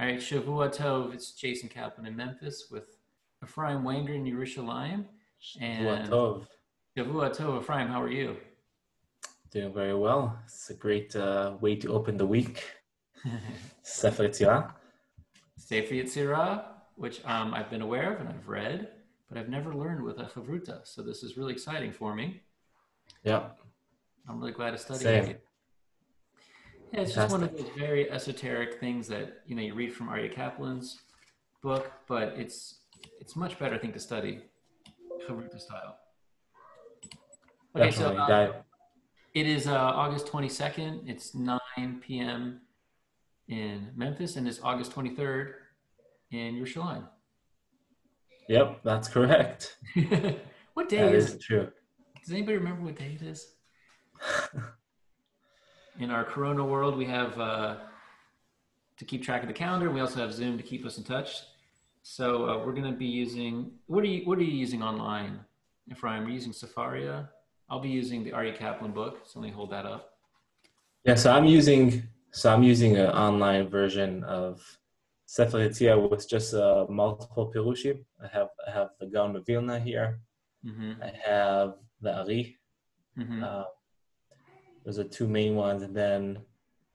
All right, Shavua Tov. It's Jason Caplan in Memphis with Ephraim Wenger in Yerushalayim. Shavua And Tov. Shavua Tov, Ephraim, how are you? Doing very well. It's a great way to open the week. Sefer Yetzirah. Sefer Yetzirah, which I've been aware of and I've read, but I've never learned with a Chavruta. So this is really exciting for me. Yeah. I'm really glad to study with Same. you. Yeah, it's just one of Fantastic. those very esoteric things that you read from Arya Kaplan's book, but it's much better, I think, to study Chavruta style. Okay, so Definitely. Dive. it is August 22nd. It's 9 p.m. in Memphis, and it's August 23rd in Yerushalayim. Yep, that's correct. What day That is is it? true. Does anybody remember what day it is? In our Corona world, we have to keep track of the calendar. We also have Zoom to keep us in touch. So we're going to be using, what are you using online, Ephraim? Are you using Safaria? I'll be using the Aryeh Kaplan book, so let me hold that up. Yeah, so I'm using an online version of Sefer Yetzirah with just multiple pirushim. I have the Gaon of Vilna here. Mm-hmm. I have the Ari. Mm-hmm. Those are two main ones, and then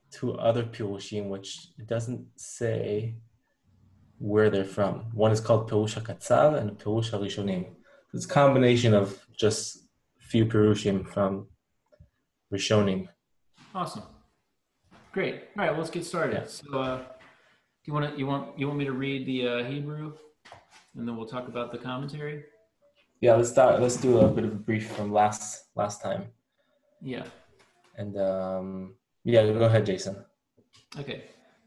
two other pirushim, which it doesn't say where they're from. One is called Perush HaKatzar and Perush HaRishonim. It's a combination of just few pirushim from Rishonim. Awesome. Great. All right, well, let's get started. Yeah. So you want me to read the Hebrew, and then we'll talk about the commentary? Yeah, let's start. Let's do a bit of a brief from last time. Yeah. And yeah, go ahead, Jason. Okay.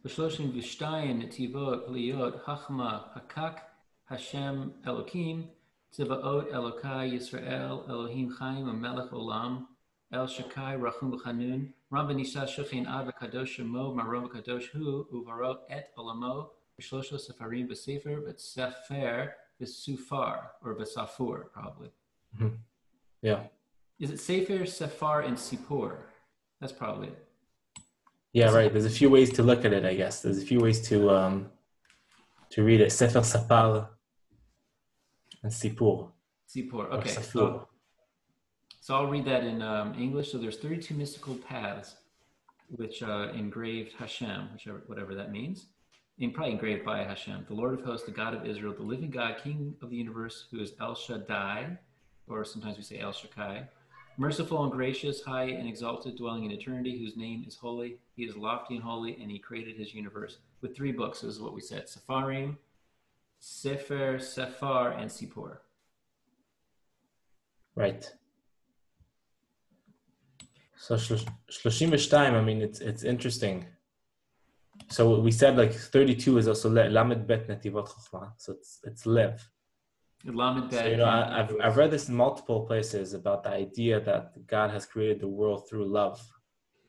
ב-32 נתיבות להיות חכמה פקק השם אלוקים צבאות אלוקי ישראל אלוהים חיים המלך עולם אל שקי רחום וחנון רם ונישא שוכן עד וקדוש שמו מרום וקדוש הוא וברא את עולמו בשלושה ספרים בספר וספר וסופר or בספור probably. Mm-hmm. Yeah. Is it Sefer, Sefer, and Sipur? That's probably it. Yeah, right. There's a few ways to look at it, I guess. There's a few ways to read it. Sefer Sapar and Sipur. Sipur. Okay. So I'll read that in English. So there's 32 mystical paths which engraved Hashem, whatever that means. Probably engraved by Hashem, the Lord of hosts, the God of Israel, the living God, King of the universe, who is El Shaddai, or sometimes we say El Shaddai, merciful and gracious, high and exalted, dwelling in eternity, whose name is holy. He is lofty and holy, and he created his universe with 3 books. This is what we said: Sefarim, Sefer, Sephar, and Sipur. Right. So 32, I mean, it's interesting. So we said like 32 is also Lamed Bet Netivot Chochma. So it's Lev. Lamed Bet. So, I've read this in multiple places about the idea that God has created the world through love.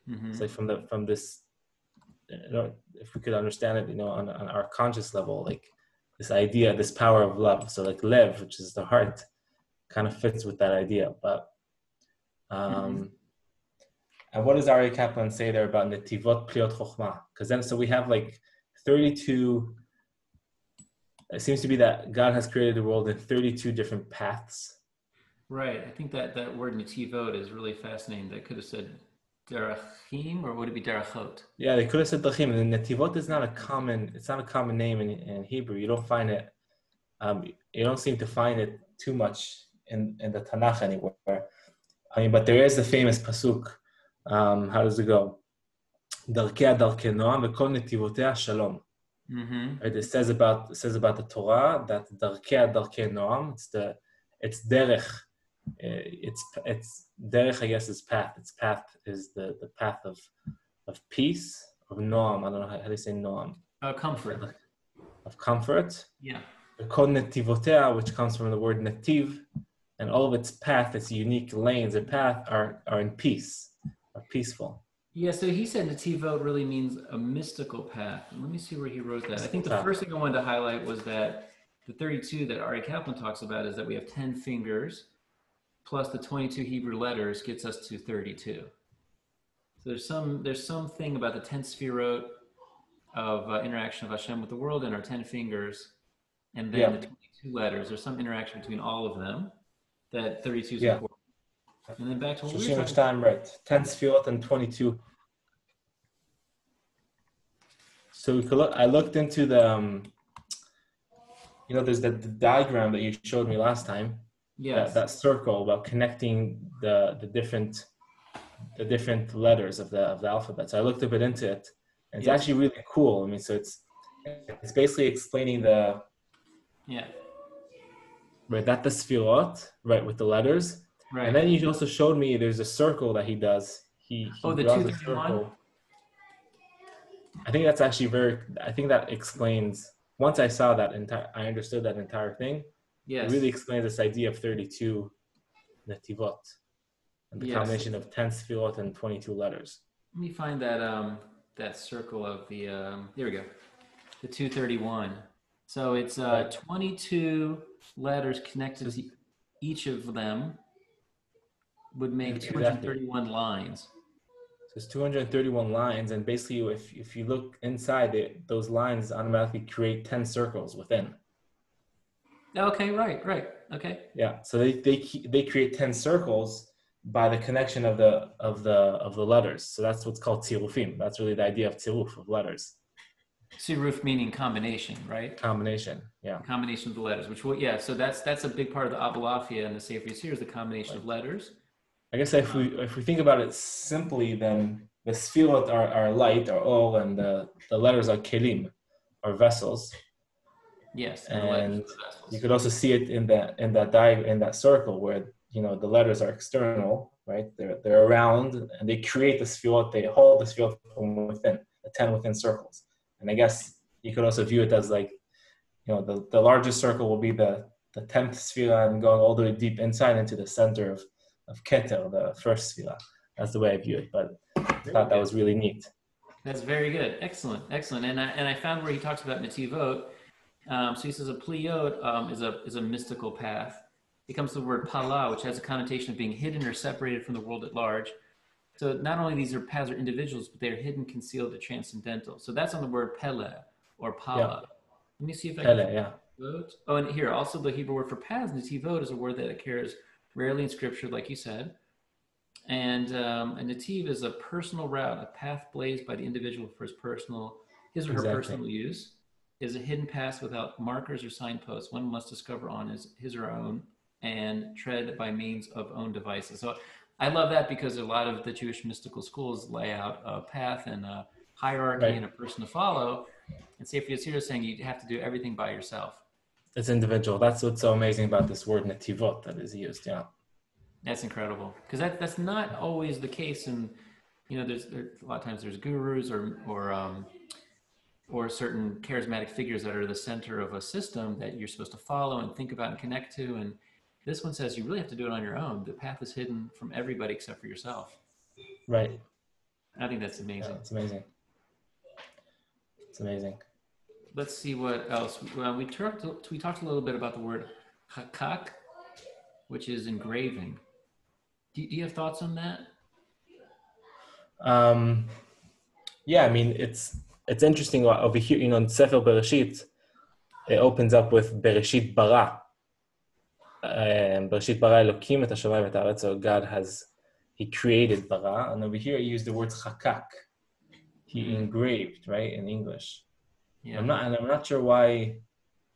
Mm-hmm. It's like from this, if we could understand it, on our conscious level, like this idea, this power of love. So like Lev, which is the heart, kind of fits with that idea. But and what does Aryeh Kaplan say there about Netivot Pliot Chochma? Because then, so we have like 32. It seems to be that God has created the world in 32 different paths. Right. I think that word Netivot is really fascinating. They could have said Derachim, or would it be Derachot? Yeah, they could have said Derachim. And Netivot is not a common. It's not a common name in Hebrew. You don't find it. You don't seem to find it too much in the Tanakh anywhere. I mean, but there is the famous pasuk. How does it go? Darkei darkei noam v'kol netivotea shalom. Right, it says about the Torah that darkei darkei noam. It's derech. It's derech. I guess is path. Its path is the path of peace, of noam. I don't know how do you say noam. Comfort. Of comfort. Yeah. V'kol netivotea, which comes from the word netiv, and all of its path, its unique lanes and path are in peace. Are peaceful. Yeah, so he said Netivot really means a mystical path. And let me see where he wrote that. I think the first thing I wanted to highlight was that the 32 that Aryeh Kaplan talks about is that we have 10 fingers plus the 22 Hebrew letters gets us to 32. So there's something about the 10th Sefirot of interaction of Hashem with the world and our 10 fingers, and then Yeah. the 22 letters. There's some interaction between all of them that 32 is Yeah. important. And then back to what we were 32, talking about. right. 10 sfirot and 22. So we could look, I looked into the, there's the diagram that you showed me last time. Yes. That circle about connecting the different letters of the alphabet. So I looked a bit into it, and it's actually really cool. I mean, so it's basically explaining the right, that the sfirot, right, with the letters, right. And then you also showed me there's a circle that he does. He the draws 231? a circle. I think that's actually I think that explains, once I saw that I understood that entire thing. Yes. It really explains this idea of 32 netivot and the combination of 10 sfirot and 22 letters. Let me find that that circle of the, here we go, the 231. So it's 22 letters connected to each of them would make 231 lines. So it's 231 lines, and basically if you look inside it, those lines automatically create 10 circles within. Okay, right, okay. Yeah, so they create 10 circles by the connection of the letters. So that's what's called tzirufim. That's really the idea of tziruf, of letters. Tziruf meaning combination, right? Combination, yeah. The combination of the letters, so that's a big part of the Abalafia and the Sefer Yetzirah is the combination of letters. I guess if we think about it simply, then the sfirot are light, or all, and the letters are kelim, or vessels. Yes, and you could also see it in that circle where the letters are external, right? They're around, and they create the sfirot. They hold the sfirot from within, the 10 within circles. And I guess you could also view it as like, the largest circle will be the 10th sfira and going all the way deep inside into the center of Keter, the first sfira. That's the way I view it, but I thought that was really neat. That's very good. Excellent. And I found where he talks about Netivot. So he says a pliyot is a mystical path. It comes to the word pala, which has a connotation of being hidden or separated from the world at large. So not only these paths are individuals, but they're hidden, concealed, or transcendental. So that's on the word pele or pala. Let me see if I can. Oh, and here also the Hebrew word for paths, netivot, is a word that occurs rarely in scripture, like you said. And a nativ is a personal route, a path blazed by the individual for his or her personal use. Is a hidden path without markers or signposts. One must discover on his or her own and tread by means of own devices. So I love that because a lot of the Jewish mystical schools lay out a path and a hierarchy and a person to follow. And Sefer Yetzirah is saying you have to do everything by yourself. It's individual. That's what's so amazing about this word netivot that is used. Yeah, that's incredible because that's not always the case. And there's a lot of times there's gurus or certain charismatic figures that are the center of a system that you're supposed to follow and think about and connect to. And this one says you really have to do it on your own. The path is hidden from everybody except for yourself. Right. I think that's amazing. Yeah, it's amazing. It's amazing. Let's see what else. We talked a little bit about the word hakak, which is engraving. Do you have thoughts on that? Yeah, I mean, it's interesting over here, in Sefer Bereshit, it opens up with Bereshit bara. Bereshit bara Elokim et hashamayim et haaretz. So God he created bara, and over here he used the word chakak. He engraved, right, in English. Yeah. I'm not sure why.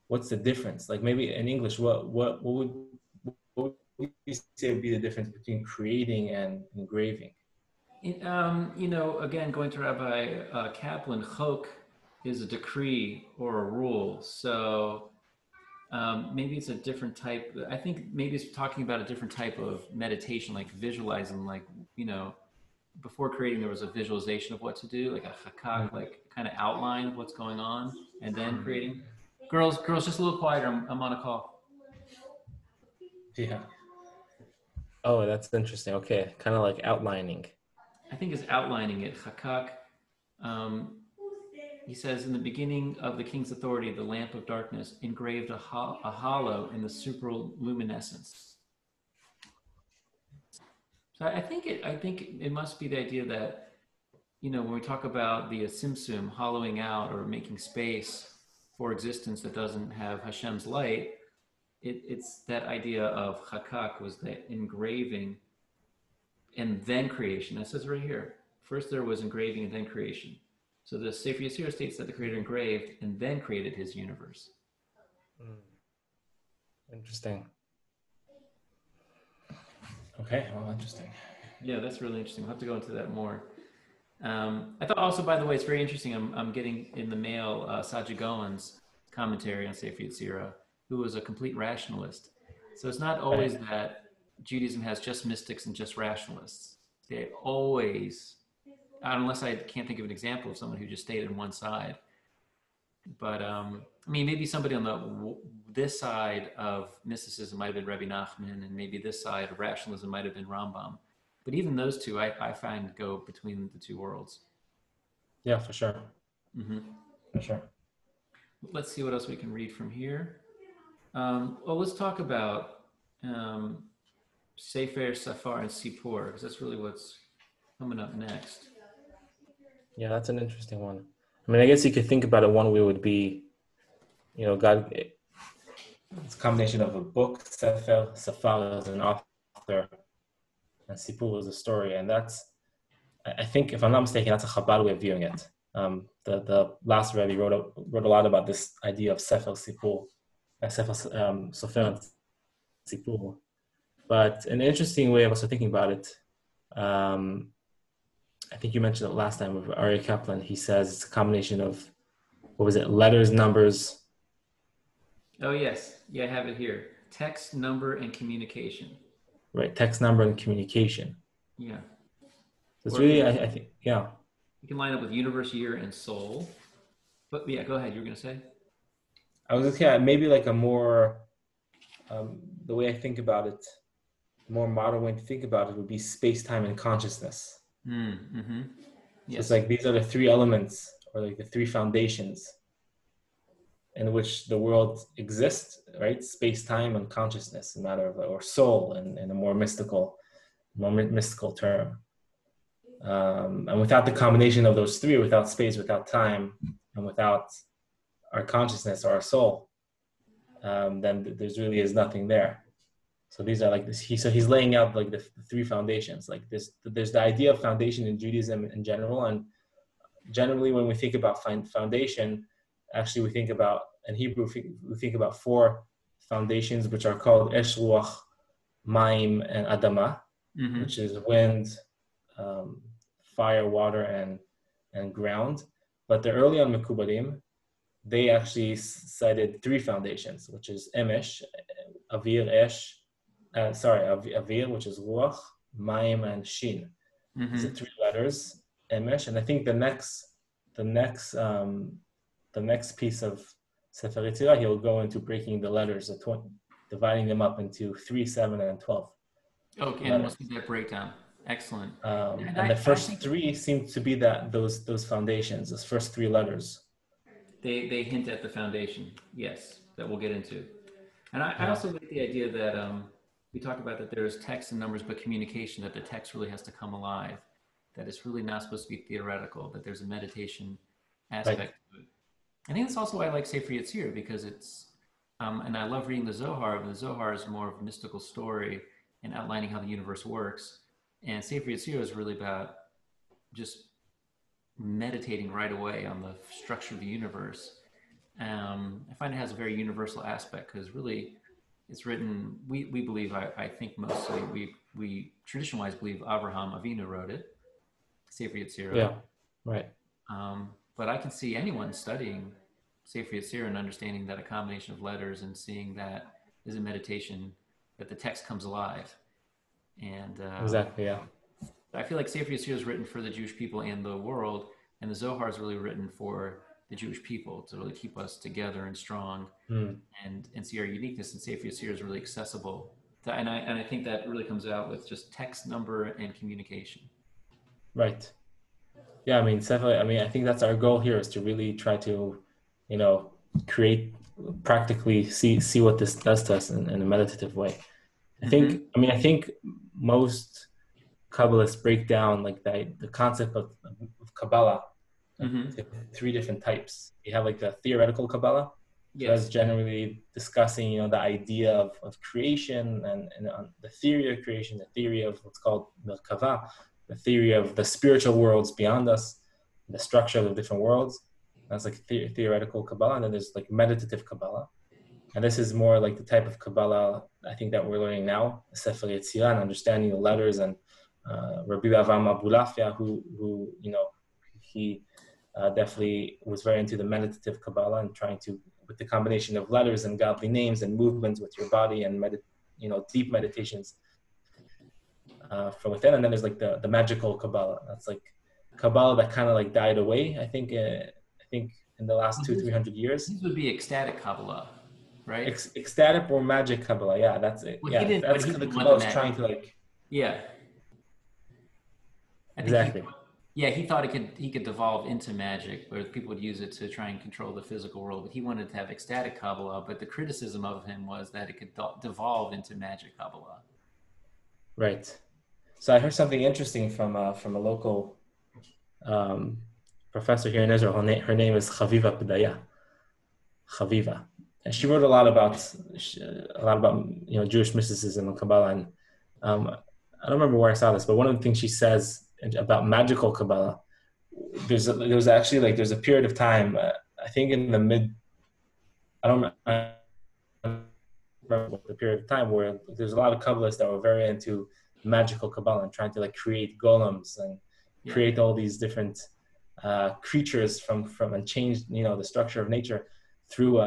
What's the difference? Like maybe in English, what would you say would be the difference between creating and engraving? Again, going to Rabbi Caplan, chok is a decree or a rule. So maybe it's a different type. I think maybe it's talking about a different type of meditation, like visualizing, like, before creating, there was a visualization of what to do, like a hakak, like kind of outline of what's going on, and then creating. Girls, just a little quieter. I'm on a call. Yeah. Oh, that's interesting. Okay, kind of like outlining. I think it's outlining it. Hakak. He says, in the beginning of the king's authority, the lamp of darkness engraved a hollow in the suproluminescence. So I think it must be the idea that, when we talk about the Simsum hollowing out or making space for existence that doesn't have Hashem's light, it's that idea of chakak was the engraving and then creation. It says right here, first there was engraving and then creation. So the Sefer Yetzirah states that the Creator engraved and then created his universe. Interesting. Okay, well, interesting. Yeah, that's really interesting. We'll have to go into that more. I thought also, by the way, it's very interesting. I'm getting in the mail Saja Goen's commentary on Sefer Yetzirah, who was a complete rationalist. So it's not always that Judaism has just mystics and just rationalists. They always, unless I can't think of an example of someone who just stayed on one side. But I mean, maybe somebody on this side of mysticism might have been Rabbi Nachman, and maybe this side of rationalism might have been Rambam. But even those two, I find go between the two worlds. Yeah, for sure. Mm-hmm. For sure. Let's see what else we can read from here. Well, let's talk about Sefer, Sefer, and Sipur, because that's really what's coming up next. Yeah, that's an interesting one. I mean, I guess you could think about it one way would be, God, it's a combination of a book, Sefer as an author, and Sipur is a story. And that's, I think, if I'm not mistaken, that's a Chabad way of viewing it. The last Rebbe wrote a lot about this idea of Sefer Sipur, Sefer and Sipur. But an interesting way of also thinking about it, I think you mentioned it last time with Ari Caplan. He says it's a combination of, letters, numbers. Oh, yes. Yeah, I have it here. Text, number, and communication. Right, text, number, and communication. Yeah. So it's really, I think, yeah. You can line up with universe, year, and soul. But yeah, go ahead. You were going to say? I was just maybe like a more, the way I think about it, the more modern way to think about it would be space, time, and consciousness. Mm-hmm. Yes. So it's like these are the three elements, or like the three foundations in which the world exists, right? Space, time, and consciousness, a matter of, or soul in a more mystical term. And without the combination of those three, without space, without time, and without our consciousness or our soul, then there's really is nothing there. So these are like this. He's laying out like the three foundations. Like this, there's the idea of foundation in Judaism in general, and generally when we think about foundation, actually we think about in Hebrew we think about four foundations, which are called Esh, Ruach, Maim, and Adama, which is wind, fire, water, and ground. But the early on Mekubalim, they actually cited three foundations, which is Emesh, Avir, Esh. Avir, which is Ruach, Maim, and Shin. These are three letters, Emesh, and I think the next piece of Sefer Yetzirah, he'll go into breaking the letters, dividing them up into 3, 7, and 12. Okay, and we'll see that breakdown. Excellent. And the first three seem to be those foundations, those first three letters. They hint at the foundation, yes, that we'll get into. And I also like the idea that we talk about that there's text and numbers, but communication, that the text really has to come alive, that it's really not supposed to be theoretical, that there's a meditation aspect to it. I think that's also why I like Sefer Yetzirah, because it's, and I love reading the Zohar, but the Zohar is more of a mystical story and outlining how the universe works. And Sefer Yetzirah is really about just meditating right away on the structure of the universe. I find it has a very universal aspect, because really it's written, we believe, I think mostly, we tradition-wise believe Abraham Avinu wrote it, Sefer Yetzirah. Yeah, right. But I can see anyone studying Sefer Yetzirah and understanding that a combination of letters and seeing that is a meditation, that the text comes alive. And exactly, yeah. I feel like Sefer Yetzirah is written for the Jewish people and the world, and the Zohar is really written for the Jewish people to really keep us together and strong, and see our uniqueness. And Sefer Yetzirah is really accessible. And I think that really comes out with just text, number, and communication. Right. Yeah, I mean, I think that's our goal here, is to really try to, create, practically see what this does to us in a meditative way. I think most Kabbalists break down like the concept of Kabbalah Mm-hmm. to three different types. You have like the theoretical Kabbalah. So that's generally discussing, the idea of creation and the theory of creation, the theory of what's called Merkava, the theory of the spiritual worlds beyond us, the structure of the different worlds. That's like theoretical Kabbalah. And then there's like meditative Kabbalah. And this is more like the type of Kabbalah I think that we're learning now, Sefer Yetzirah, and understanding the letters. And Rabbi Avraham Abulafia, who he definitely was very into the meditative Kabbalah and trying to, with the combination of letters and godly names and movements with your body and deep meditations from within. And then there's like the magical Kabbalah. That's like Kabbalah that kind of like died away. I think in the last 200-300 years. This would be ecstatic Kabbalah, right? Ecstatic or magic Kabbalah. Yeah, that's it. Well, yeah, that's the Kabbalah is trying to like. Yeah. Exactly. He thought he could devolve into magic, where people would use it to try and control the physical world. But he wanted to have ecstatic Kabbalah. But the criticism of him was that it could devolve into magic Kabbalah. Right. So I heard something interesting from a local professor here in Israel. Her name is Chaviva Pedaya. Chaviva, and she wrote a lot about Jewish mysticism and Kabbalah. And I don't remember where I saw this, but one of the things she says about magical Kabbalah, there's a period of time, I think in the I don't remember the period of time, where there's a lot of Kabbalists that were very into magical Kabbalah and trying to like create golems and create all these different creatures from and change the structure of nature through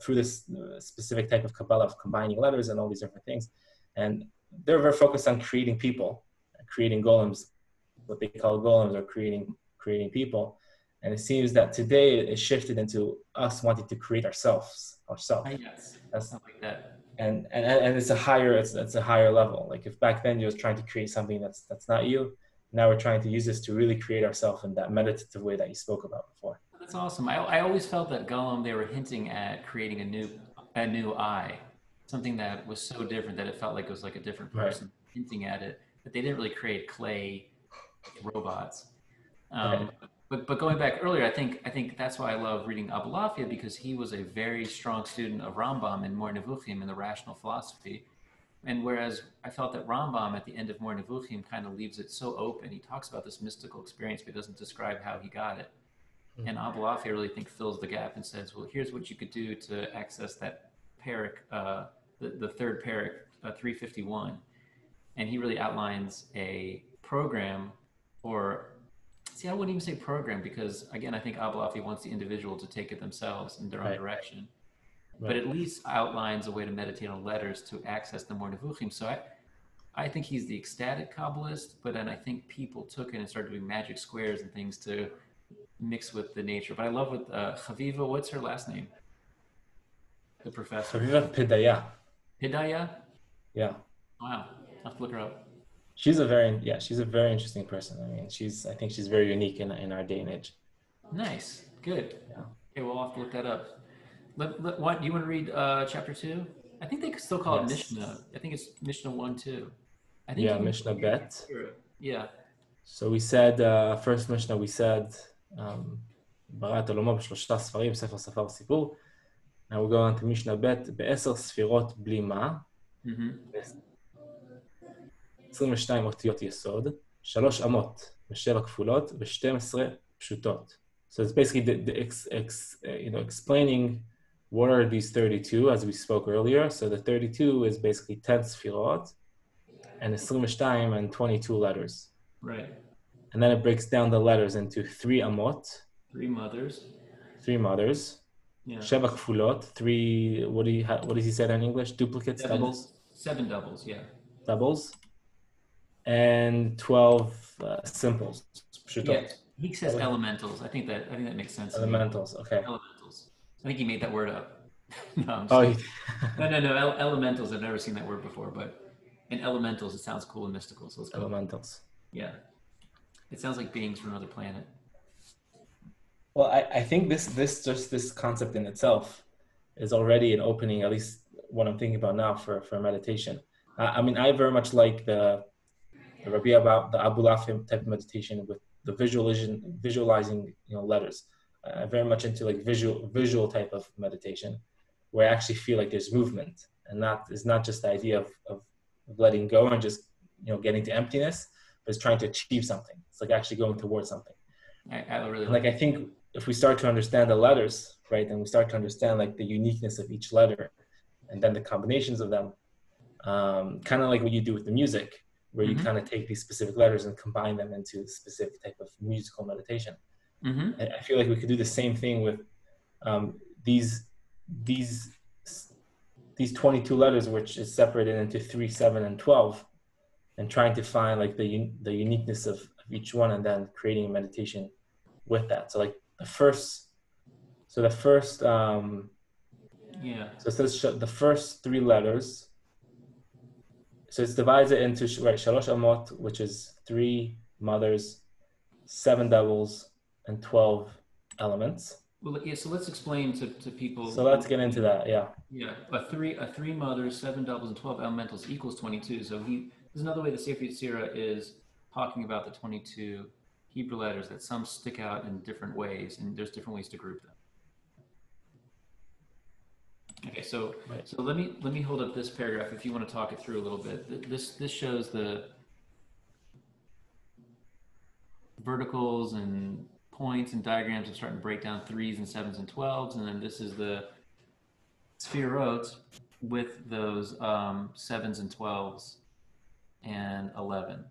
this specific type of Kabbalah of combining letters and all these different things. And they're very focused on creating people, creating golems, what they call golems, or creating people. And it seems that today it shifted into us wanting to create ourselves. Yes, that's like that. And it's a higher level. Like if back then you was trying to create something that's not you, now we're trying to use this to really create ourselves in that meditative way that you spoke about before. That's awesome. I always felt that Golem, they were hinting at creating a new I, something that was so different that it felt like it was like a different person hinting at it, but they didn't really create clay robots. But going back earlier, I think that's why I love reading Abulafia, because he was a very strong student of Rambam in Mor Nevuchim in the rational philosophy. And whereas I felt that Rambam at the end of Mor Nevuchim kind of leaves it so open, he talks about this mystical experience, but doesn't describe how he got it. And Abulafia, I really think, fills the gap and says, well, here's what you could do to access that parak, the third parak, 351. And he really outlines a program, or I wouldn't even say program, because again, I think Abulafia wants the individual to take it themselves in their own direction. But at least outlines a way to meditate on letters to access the Mor Nevuchim. So I think he's the ecstatic Kabbalist, but then I think people took it and started doing magic squares and things to mix with the nature. But I love with Chaviva, what's her last name? The professor. Chaviva Pedaya. Pedaya? Yeah. Wow. I'll have to look her up. She's a very interesting person. I mean, I think she's very unique in our day and age. Nice. Good. Yeah. Okay, we'll have to look that up. What do you want to read chapter 2? I think they still call it Mishnah. I think it's Mishnah 1 too. I think Mishnah Bet. Yeah. So we said first Mishnah. We said Barat Olamo b'shlosha sfarim Sefer Safar Sipur. Now we go on to Mishnah Bet ב10 ספירות בלי מה. 22 אותיות יסוד, 3 אמות ב7 כפולות ו12 פשוטות. So it's basically explaining what are these 32, as we spoke earlier. So the 32 is basically 10 sfirot and 22 and 22 letters. Right. And then it breaks down the letters into 3 amot. 3 mothers. 3 mothers. Yeah. 7 kfulot. 3, what does he say in English? Duplicates, doubles? 7 doubles, yeah. Doubles. And 12 simples. Yeah. He says elementals. I think that makes sense. Elementals, okay. Elementals. I think he made that word up. No, no. Elementals. I've never seen that word before, but in elementals, it sounds cool and mystical. So let's go. Elementals. Yeah. It sounds like beings from another planet. Well, I think this concept in itself is already an opening, at least what I'm thinking about now for meditation. I mean, I very much like the Rabbi about the Abulafia type of meditation the visualizing letters. Very much into like visual type of meditation, where I actually feel like there's movement, and it's not just the idea of letting go and just getting to emptiness, but it's trying to achieve something. It's like actually going towards something. I really like I think if we start to understand the letters, right, and we start to understand like the uniqueness of each letter, and then the combinations of them, kind of like what you do with the music, where you kind of take these specific letters and combine them into a specific type of musical meditation. I feel like we could do the same thing with these 22 letters, which is separated into 3, 7, and 12, and trying to find like the uniqueness of each one, and then creating a meditation with that. So like the first so it says the first 3 letters. So it's divided into shalosh amot, which is 3 mothers, 7 doubles, and 12 elements. Well, yeah. So let's explain to people. So let's get into that. Yeah. Yeah. A three mothers, 7 doubles, and 12 elementals equals 22. So there's another way the Sefer Yetzirah is talking about the 22 Hebrew letters, that some stick out in different ways, and there's different ways to group them. Okay, so let me hold up this paragraph if you want to talk it through a little bit. This shows the verticals and points and diagrams of starting to break down 3s and 7s and 12s, and then this is the spherot with those 7s and 12s and 11.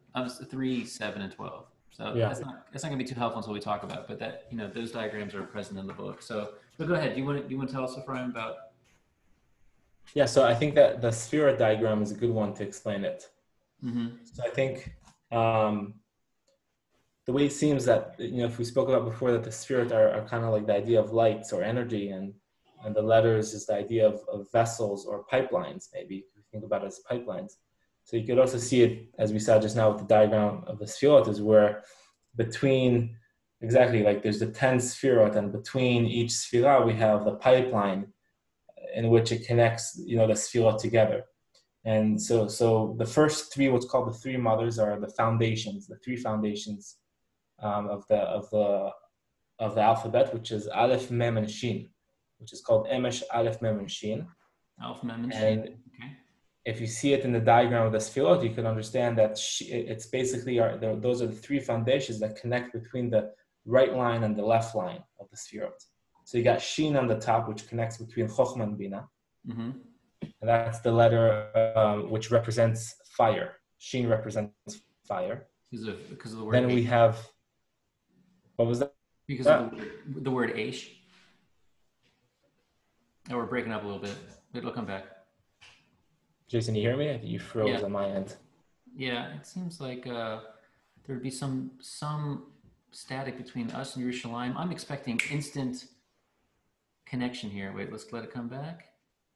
3, 7, and 12. So that's not going to be too helpful until we talk about it, but that those diagrams are present in the book. So go ahead. Do you want to tell us, Ephraim, about? Yeah, so I think that the spherot diagram is a good one to explain it. So I think the way it seems that, if we spoke about before, that the spherot are kind of like the idea of lights or energy, and the letters is the idea of vessels or pipelines, maybe, if you think about it as pipelines. So you could also see it, as we saw just now with the diagram of the spherot, is where between, exactly, like there's the 10 spherot, and between each sphera we have the pipeline in which it connects, the sphera together. And so the first 3, what's called the 3 mothers, are the foundations, the 3 foundations of the alphabet, which is Aleph, Mem, and Shin, which is called Emesh, Aleph, Mem, and Shin. Aleph, Mem, and Shin. Okay. If you see it in the diagram of the sphirot, you can understand that it's basically those are the 3 foundations that connect between the right line and the left line of the sphirot. So you got Shin on the top, which connects between Chochmah and Bina. And that's the letter which represents fire. Shin represents fire. Because of the word. Then we have, what was that? Because of the word Aish. Oh, we're breaking up a little bit. It'll come back. Jason, you hear me? I think you froze on my end. Yeah, it seems like there would be some static between us and Yerushalayim. I'm expecting instant connection here. Wait, let's let it come back.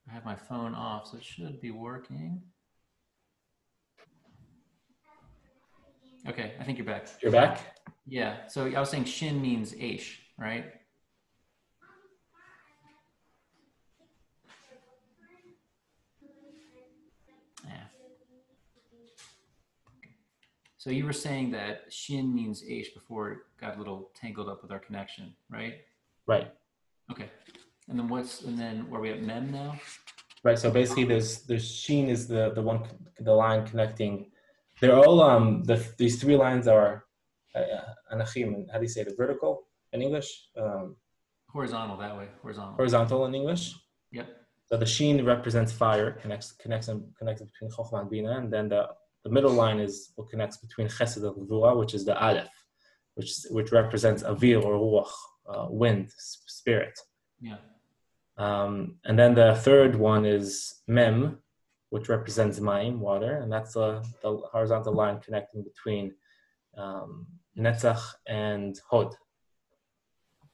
I have my phone off, so it should be working. Okay, I think you're back. You're back? Yeah, so I was saying Shin means Aish, right? So you were saying that Shin means Aish before it got a little tangled up with our connection, right? Right. Okay. And then where are we at Mem now? Right. So basically there's Shin is the line connecting. They're all these 3 lines are anachim. How do you say the vertical in English? Horizontal that way. Horizontal in English. Yep. So the Shin represents fire, connects between Chochmah and Bina, and then the middle line is what connects between Chesed and Gvura, which is the Aleph, which represents Avir or Ruach, wind, spirit. Yeah. And then the third one is Mem, which represents Mayim, water, and that's the horizontal line connecting between Netzach and Hod.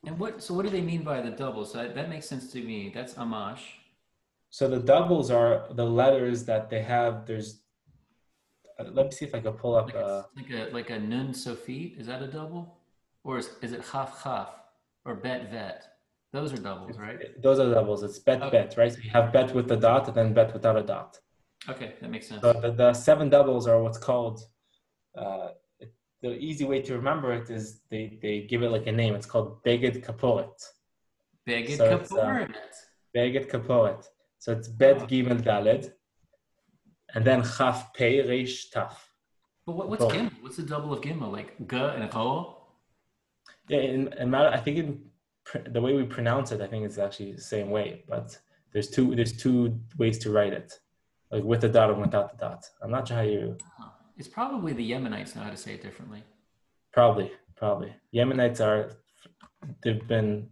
And what do they mean by the doubles? So that makes sense to me. That's Amash. So the doubles are the letters that they have. There's let me see if I can pull up. Like a Nun Sofit. Is that a double? Or is it Chaf Chaf or Bet Vet? Those are doubles, right? Those are doubles. It's Bet Bet, right? So you have Bet with the dot and then Bet without a dot. Okay, that makes sense. So the 7 doubles are what's called, the easy way to remember it is they give it like a name. It's called Beged Kaporet. Beged So Kaporet. Beged Kaporet. So it's Bet Oh. Gimel Daled, and then Chaf Pei Reish Taf. But what's Gimel? What's the double of Gimel? Like G and Ho? Yeah, in matter, I think the way we pronounce it, I think it's actually the same way. But there's two ways to write it, like with the dot and without the dot. I'm not sure how you. Oh. It's probably the Yemenites know how to say it differently. Probably. Yemenites they've been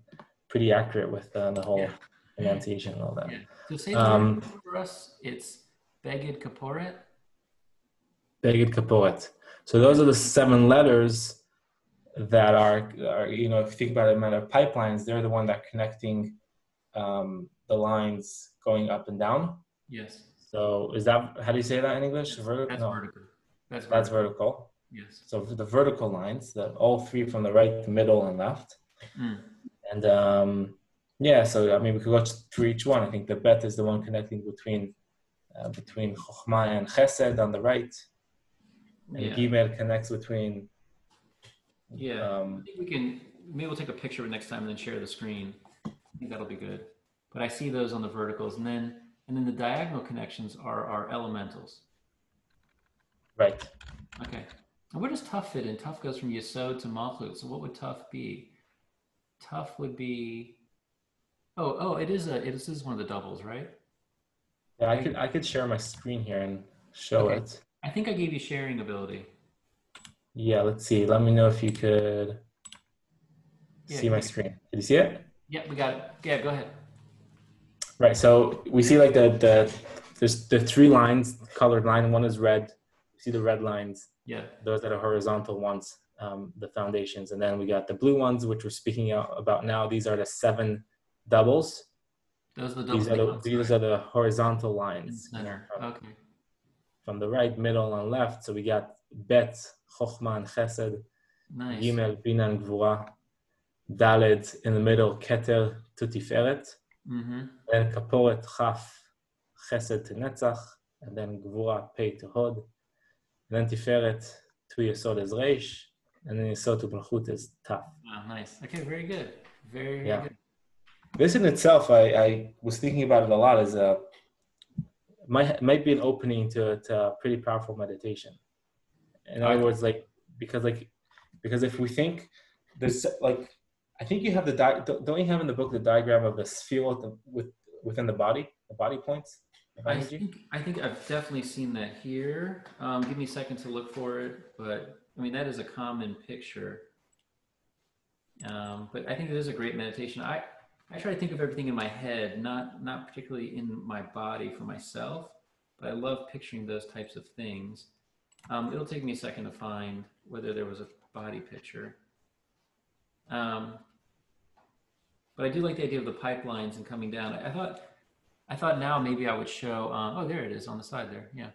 pretty accurate with the whole pronunciation and all that. Yeah. So say the word for us. It's Beged Kaporet. Beged Kaporet. So those are the 7 letters that are if you think about it, matter of pipelines, they're the one that are connecting the lines going up and down. Yes. So is that, how do you say that in English? Vertical. That's vertical. That's vertical. Yes. So for the vertical lines, all 3 from the right, the middle, and left. And so I mean, we could go through each one. I think the bet is the one connecting between Chokhmah and Chesed on the right, and Gimel connects between. I think maybe we'll take a picture of it next time and then share the screen. I think that'll be good. But I see those on the verticals, and then the diagonal connections are our elementals. Right. Okay. And where does Tuf fit in? Tuf goes from Yesod to Malchut. So what would Tuf be? Tuf would be. It is one of the doubles, right? Yeah, I could share my screen here and show it. I think I gave you sharing ability. Yeah, let's see. Let me know if you could see my screen. Did you see it? Yeah, we got it. Yeah, go ahead. Right. So we see like there's the 3 lines, colored line. One is red. You see the red lines. Yeah. Those are the horizontal ones, the foundations, and then we got the blue ones, which we're speaking about now. These are the 7 doubles. Those are the doubles. These are the horizontal lines. Center. Okay. From the right, middle, and left. So we got Bet, Chokhmah, and Chesed. Nice. Gimel, Bina, and Gvura. Daled in the middle, Keter to Tiferet. Then Kaporet, Chaf, Chesed to Netzach. And then Gvura, Pei to Hod. And then Tiferet to Yesod is Reish. And then Yesod to Malchut is Taf. Oh, nice. Okay, very good. Very good. This in itself, I was thinking about it a lot, is might be an opening to a pretty powerful meditation. In other words, because if we think there's I think you have don't you have in the book the diagram of the sphere within the body points? I think I've definitely seen that here. Give me a second to look for it, but I mean that is a common picture. But I think it is a great meditation. I try to think of everything in my head, not particularly in my body for myself, but I love picturing those types of things. It'll take me a second to find whether there was a body picture. But I do like the idea of the pipelines and coming down. I thought now maybe I would show, there it is on the side there, yeah.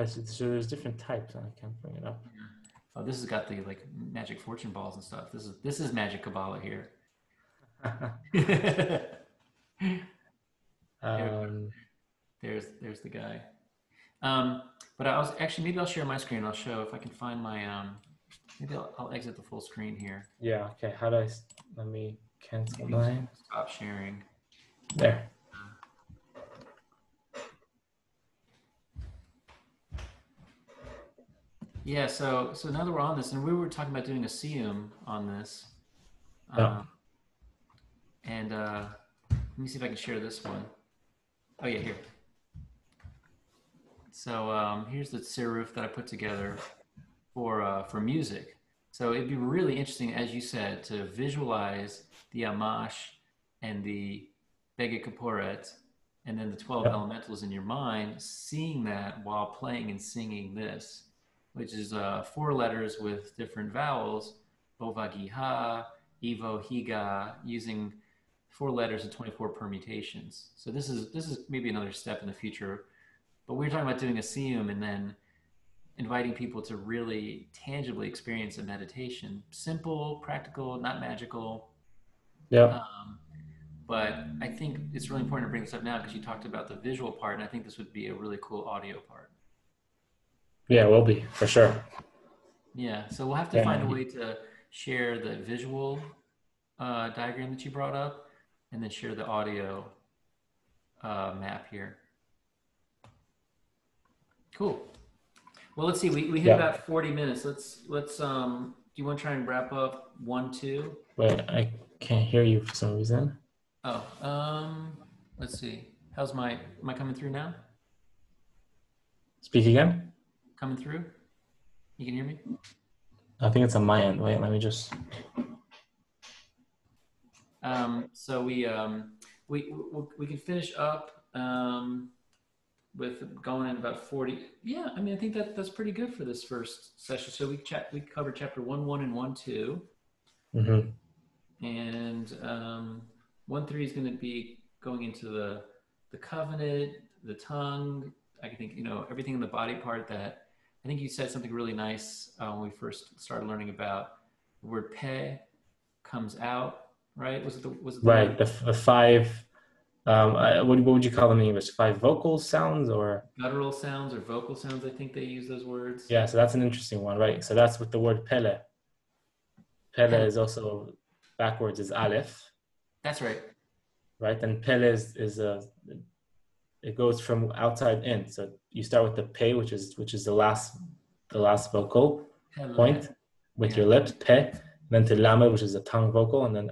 So there's different types, I can't bring it up. Yeah. Oh, this has got the magic fortune balls and stuff. This is magic Kabbalah here. There's the guy. But maybe I'll share my screen. I'll show if I can find my maybe I'll exit the full screen here. Yeah. Okay. Let me cancel mine. Stop sharing. There. Yeah. So now that we're on this, and we were talking about doing a siyum on this. And let me see if I can share this one. Oh yeah, here. So here's the tziruf that I put together for music. So it'd be really interesting, as you said, to visualize the Amash and the Beged Kaporet, and then the 12 elementals in your mind, seeing that while playing and singing this, which is 4 letters with different vowels, Bovagiha, Ivo, Higa, using 4 letters and 24 permutations. So this is maybe another step in the future. But we were talking about doing a siyum and then inviting people to really tangibly experience a meditation. Simple, practical, not magical. Yeah. But I think it's really important to bring this up now because you talked about the visual part, and I think this would be a really cool audio part. Yeah, it will be, for sure. Yeah, so we'll have to find a way to share the visual diagram that you brought up, and then share the audio map here. Cool. Well, let's see. We hit about 40 minutes. Let's do you want to try and wrap up 1, 2? Wait, I can't hear you for some reason. Oh, let's see. Am I coming through now? Speak again. Coming through? You can hear me? I think it's on my end. Wait, let me just. So we can finish up with going in about 40. Yeah, I mean, I think that's pretty good for this first session. So we covered chapter 1:1 and 1:2, and 1:3 is going to be going into the covenant, the tongue. I think everything in the body part that. I think you said something really nice when we first started learning about the word "pe" comes out, right? Was it the right? The 5. What would you call them in English? 5 vocal sounds or guttural sounds or vocal sounds? I think they use those words. Yeah, so that's an interesting one, right? So that's with the word pele. Pele is also backwards is aleph. That's right. Right, and pele is it goes from outside in. So you start with the pe, which is the last vocal point with your lips, pe, then to lamed, which is a tongue vocal, and then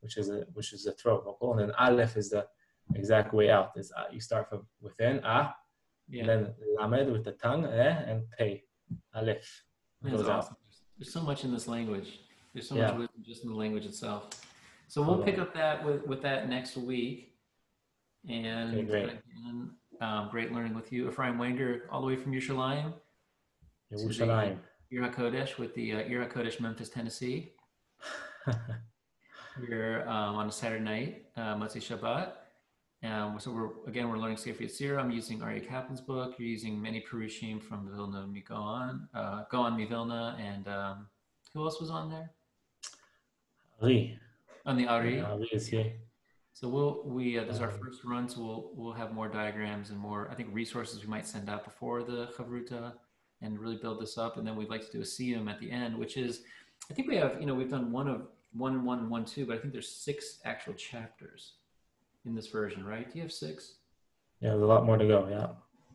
which is a throat vocal, and then aleph is the exact way out. Is you start from within and then lamed with the tongue, and pe, aleph goes awesome. out. There's so much in this language. There's so much wisdom just in the language itself. So we'll pick up that with that next week. And great. Again, great learning with you, Ephraim Wenger, all the way from Yerushalayim. Yerushalayim. Ir HaKodesh with the Ir HaKodesh Memphis, Tennessee. We're on a Saturday night, Motzei Shabbat. So we're learning Sefer Yetzirah. I'm using Aryeh Kaplan's book. You're using many Perushim from Vilna Gaon Mivilna, and who else was on there? Ali. On the Ari. Ali is here. So this is our first run, so we'll have more diagrams and more, I think, resources we might send out before the Chavruta and really build this up. And then we'd like to do a siyum at the end, which is, I think we have, we've done 1 and 1:2, but I think there's 6 actual chapters in this version, right? Do you have 6? Yeah, there's a lot more to go.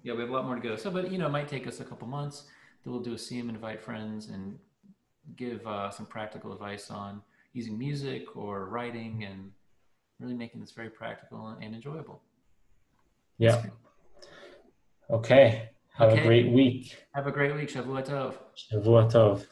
Yeah, we have a lot more to go. So, but it might take us a couple months. Then we'll do a siyum, invite friends, and give some practical advice on using music or writing and really making this very practical and enjoyable. Yeah. Okay. Have a great week. Have a great week. Shavua Tov. Shavua Tov.